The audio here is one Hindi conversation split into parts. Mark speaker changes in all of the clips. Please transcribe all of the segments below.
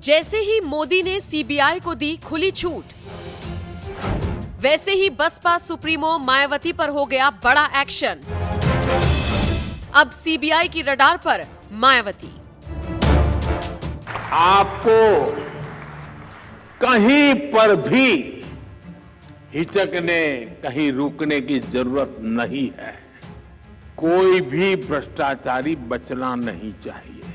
Speaker 1: जैसे ही मोदी ने सीबीआई को दी खुली छूट, वैसे ही बसपा सुप्रीमो मायावती पर हो गया बड़ा एक्शन। अब सीबीआई की रडार पर मायावती।
Speaker 2: आपको कहीं पर भी हिचकने, कहीं रुकने की जरूरत नहीं है। कोई भी भ्रष्टाचारी बचना नहीं चाहिए।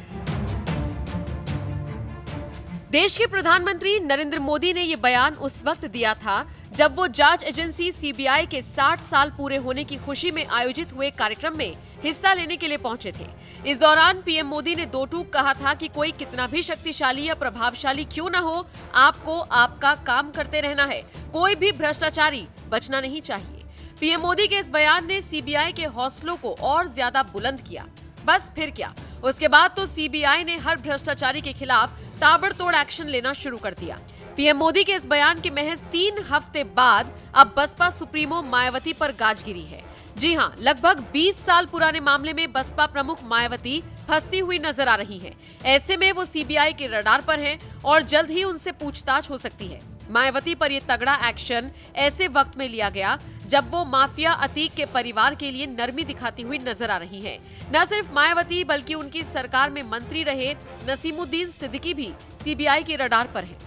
Speaker 1: देश के प्रधानमंत्री नरेंद्र मोदी ने यह बयान उस वक्त दिया था जब वो जांच एजेंसी सीबीआई के 60 साल पूरे होने की खुशी में आयोजित हुए कार्यक्रम में हिस्सा लेने के लिए पहुंचे थे। इस दौरान पीएम मोदी ने दो टूक कहा था कि कोई कितना भी शक्तिशाली या प्रभावशाली क्यों न हो, आपको आपका काम करते रहना है, कोई भी भ्रष्टाचारी बचना नहीं चाहिए। पीएम मोदी के इस बयान ने सीबीआई के हौसलों को और ज्यादा बुलंद किया। बस फिर क्या, उसके बाद तो सीबीआई ने हर भ्रष्टाचारी के खिलाफ ताबड़तोड़ एक्शन लेना शुरू कर दिया। पीएम मोदी के इस बयान के महज 3 हफ्ते बाद अब बसपा सुप्रीमो मायावती पर गाज गिरी है। जी हां, लगभग 20 साल पुराने मामले में बसपा प्रमुख मायावती फंसती हुई नजर आ रही हैं। ऐसे में वो सीबीआई के रडार पर हैं और जल्द ही उनसे पूछताछ हो सकती है। मायावती पर यह तगड़ा एक्शन ऐसे वक्त में लिया गया जब वो माफिया अतीक के परिवार के लिए नरमी दिखाती हुई नजर आ रही हैं। न सिर्फ मायावती बल्कि उनकी सरकार में मंत्री रहे नसीमुद्दीन सिद्दीकी भी सीबीआई के रडार पर हैं।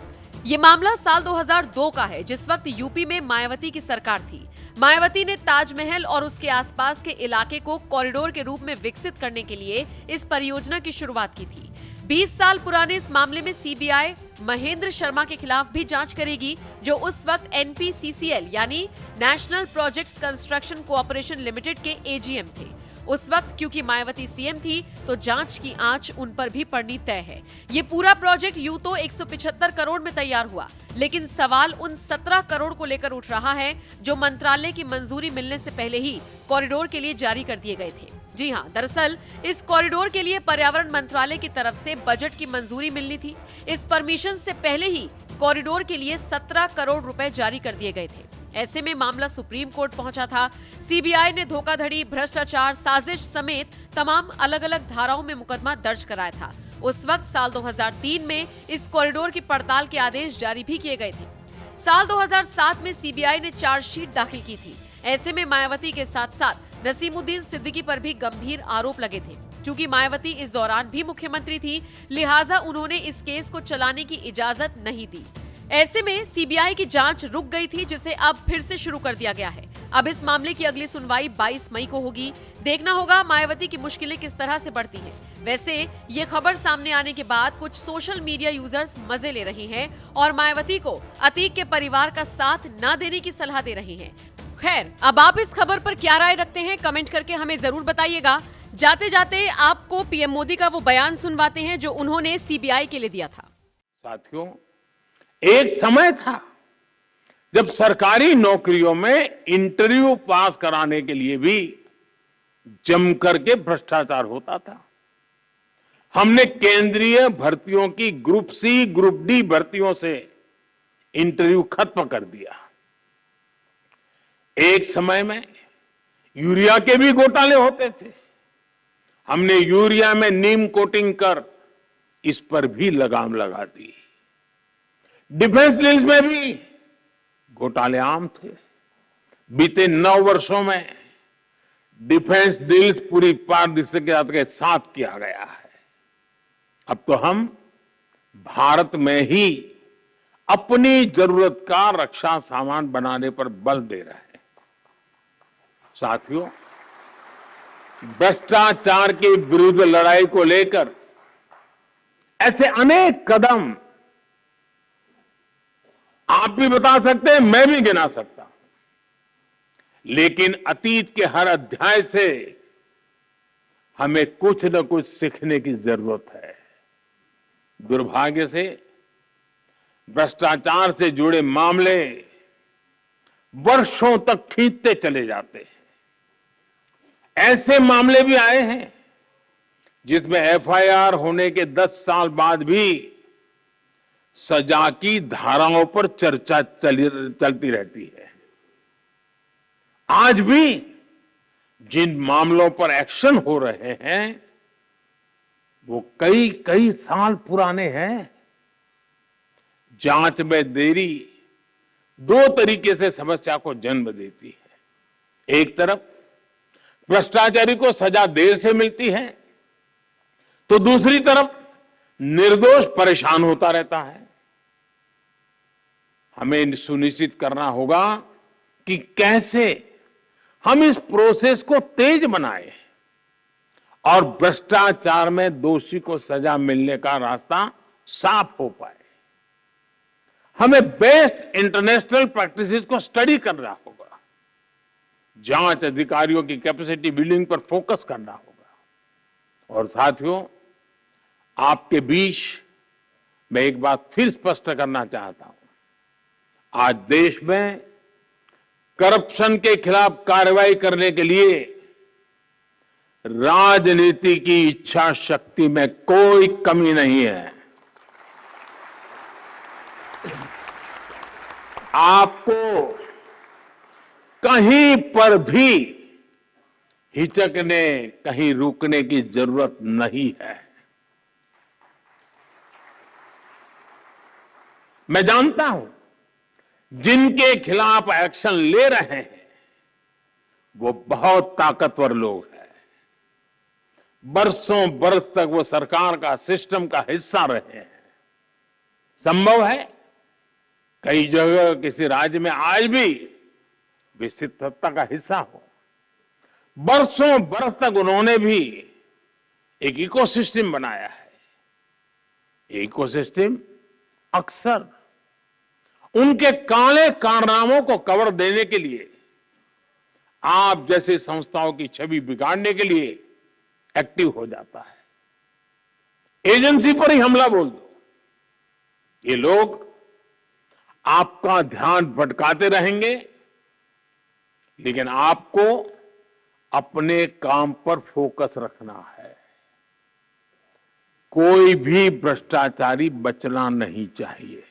Speaker 1: ये मामला साल 2002 का है, जिस वक्त यूपी में मायावती की सरकार थी। मायावती ने ताजमहल और उसके आसपास के इलाके को कॉरिडोर के रूप में विकसित करने के लिए इस परियोजना की शुरुआत की थी। 20 साल पुराने इस मामले में सीबीआई महेंद्र शर्मा के खिलाफ भी जांच करेगी, जो उस वक्त एनपीसीसीएल यानी national projects construction cooperation limited के एजीएम थे। उस वक्त क्योंकि मायावती सीएम थी तो जांच की आंच उन पर भी पड़नी तय है। ये पूरा प्रोजेक्ट यूं तो 175 करोड़ में तैयार हुआ, लेकिन सवाल उन 17 करोड़ को लेकर उठ रहा है जो मंत्रालय की मंजूरी मिलने से पहले ही कॉरिडोर के लिए जारी कर दिए गए थे। जी हां, दरअसल इस कॉरिडोर के लिए पर्यावरण मंत्रालय की तरफ से बजट की मंजूरी मिलनी थी। इस परमिशन से पहले ही कॉरिडोर के लिए 17 करोड़ रुपए जारी कर दिए गए थे। ऐसे में मामला सुप्रीम कोर्ट पहुंचा था। सीबीआई ने धोखाधड़ी, भ्रष्टाचार, साजिश समेत तमाम अलग अलग धाराओं में मुकदमा दर्ज कराया था। उस वक्त साल 2003 में इस कॉरिडोर की पड़ताल के आदेश जारी भी किए गए थे। साल 2007 में सीबीआई ने चार्जशीट दाखिल की थी। ऐसे में मायावती के साथ साथ नसीमुद्दीन सिद्दीकी पर भी गंभीर आरोप लगे थे। चूंकि मायावती इस दौरान भी मुख्यमंत्री थी, लिहाजा उन्होंने इस केस को चलाने की इजाजत नहीं दी। ऐसे में सीबीआई की जांच रुक गई थी, जिसे अब फिर से शुरू कर दिया गया है। अब इस मामले की अगली सुनवाई 22 मई को होगी। देखना होगा मायावती की मुश्किलें किस तरह से बढ़ती हैं। वैसे ये खबर सामने आने के बाद कुछ सोशल मीडिया यूजर्स मजे ले रहे हैं और मायावती को अतीक के परिवार का साथ न देने की सलाह दे रहे हैं। खैर, अब आप इस खबर पर क्या राय रखते हैं, कमेंट करके हमें जरूर बताइएगा। जाते जाते आपको पीएम मोदी का वो बयान सुनवाते हैं जो उन्होंने सीबीआई के लिए दिया था।
Speaker 2: साथियों, एक समय था जब सरकारी नौकरियों में इंटरव्यू पास कराने के लिए भी जमकर के भ्रष्टाचार होता था। हमने केंद्रीय भर्तियों की ग्रुप सी, ग्रुप डी भर्तियों से इंटरव्यू खत्म कर दिया। एक समय में यूरिया के भी घोटाले होते थे। हमने यूरिया में नीम कोटिंग कर इस पर भी लगाम लगा दी। डिफेंस डील्स में भी घोटाले आम थे। बीते 9 वर्षों में डिफेंस डील्स पूरी पारदर्शिता के साथ किया गया है। अब तो हम भारत में ही अपनी जरूरत का रक्षा सामान बनाने पर बल दे रहे हैं। साथियों, भ्रष्टाचार के विरुद्ध लड़ाई को लेकर ऐसे अनेक कदम आप भी बता सकते हैं, मैं भी गिना सकता हूं। लेकिन अतीत के हर अध्याय से हमें कुछ न कुछ सीखने की जरूरत है। दुर्भाग्य से भ्रष्टाचार से जुड़े मामले वर्षों तक खींचते चले जाते हैं। ऐसे मामले भी आए हैं जिसमें एफआईआर होने के 10 साल बाद भी सजा की धाराओं पर चर्चा चलती रहती है। आज भी जिन मामलों पर एक्शन हो रहे हैं वो कई कई साल पुराने हैं। जांच में देरी दो तरीके से समस्या को जन्म देती है। एक तरफ भ्रष्टाचारी को सजा देर से मिलती है, तो दूसरी तरफ निर्दोष परेशान होता रहता है। हमें सुनिश्चित करना होगा कि कैसे हम इस प्रोसेस को तेज बनाएं और भ्रष्टाचार में दोषी को सजा मिलने का रास्ता साफ हो पाए। हमें बेस्ट इंटरनेशनल प्रैक्टिसेस को स्टडी करना होगा, जांच अधिकारियों की कैपेसिटी बिल्डिंग पर फोकस करना होगा। और साथियों, आपके बीच मैं एक बात फिर स्पष्ट करना चाहता हूं। आज देश में करप्शन के खिलाफ कार्रवाई करने के लिए राजनीति की इच्छा शक्ति में कोई कमी नहीं है। आपको कहीं पर भी हिचकने, कहीं रुकने की जरूरत नहीं है। मैं जानता हूं जिनके खिलाफ एक्शन ले रहे हैं वो बहुत ताकतवर लोग हैं। बरसों बरस तक वो सरकार का, सिस्टम का हिस्सा रहे हैं। संभव है कई जगह किसी राज्य में आज भी विस्तृत सत्ता का हिस्सा हो। बरसों बरस तक उन्होंने भी एक इकोसिस्टम बनाया है। इकोसिस्टम अक्सर उनके काले कारनामों को कवर देने के लिए, आप जैसे संस्थाओं की छवि बिगाड़ने के लिए एक्टिव हो जाता है। एजेंसी पर ही हमला बोल दो, ये लोग आपका ध्यान भटकाते रहेंगे, लेकिन आपको अपने काम पर फोकस रखना है। कोई भी भ्रष्टाचारी बचना नहीं चाहिए।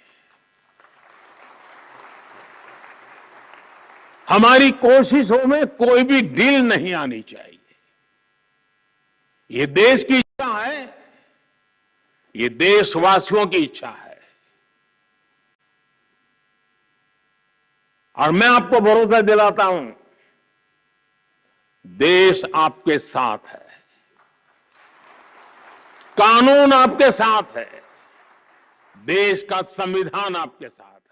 Speaker 2: हमारी कोशिशों में कोई भी ढील नहीं आनी चाहिए। ये देश की इच्छा है, ये देशवासियों की इच्छा है। और मैं आपको भरोसा दिलाता हूं, देश आपके साथ है, कानून आपके साथ है, देश का संविधान आपके साथ है।